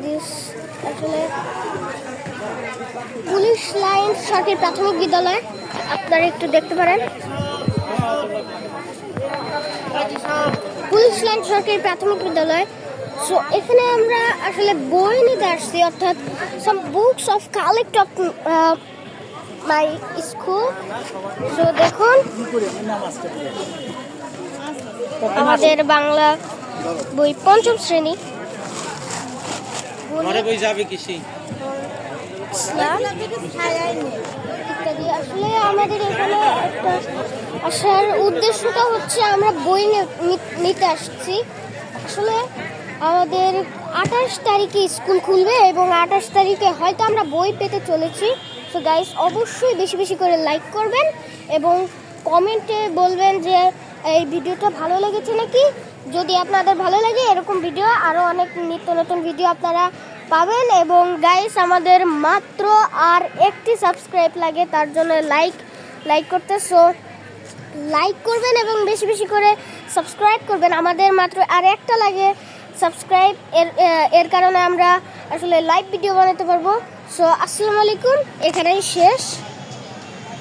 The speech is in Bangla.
দিস আসলে পুলিশ লাইন সরকারি প্রাথমিক বিদ্যালয়, আপনারা একটু দেখতে পারেন। পুলিশ লাইন সরকারি প্রাথমিক বিদ্যালয়। সো এখানে আমরা আসলে বই নিতে আসছি, অর্থাৎ some books of collect of my school. So দেখুন আমাদের বাংলা বই পঞ্চম শ্রেণী বই যাবে কৃষি ইত্যাদি। আসলে আমাদের এখানে একটা আসার উদ্দেশ্যটা হচ্ছে আমরা বই নিতে আসছি। আসলে আমাদের 28 তারিখে স্কুল খুলবে এবং 28 তারিখে হয়তো আমরা বই পেতে চলেছি। সো গাইস, অবশ্যই বেশি বেশি করে লাইক করবেন এবং কমেন্টে বলবেন যে এই ভিডিওটা ভালো লেগেছে নাকি। যদি আপনাদের ভালো লাগে এরকম ভিডিও আরও অনেক নিত্য নতুন ভিডিও আপনারা পাবেন। এবং গাইস, আমাদের মাত্র আর একটি সাবস্ক্রাইব লাগে, তার জন্য লাইক করতে। সো লাইক করবেন এবং বেশি বেশি করে সাবস্ক্রাইব করবেন। আমাদের মাত্র আর একটা লাগে সাবস্ক্রাইব, এর কারণে আমরা আসলে লাইভ ভিডিও বানাতে পারবো। সো আসসালামু আলাইকুম, এখানেই শেষ।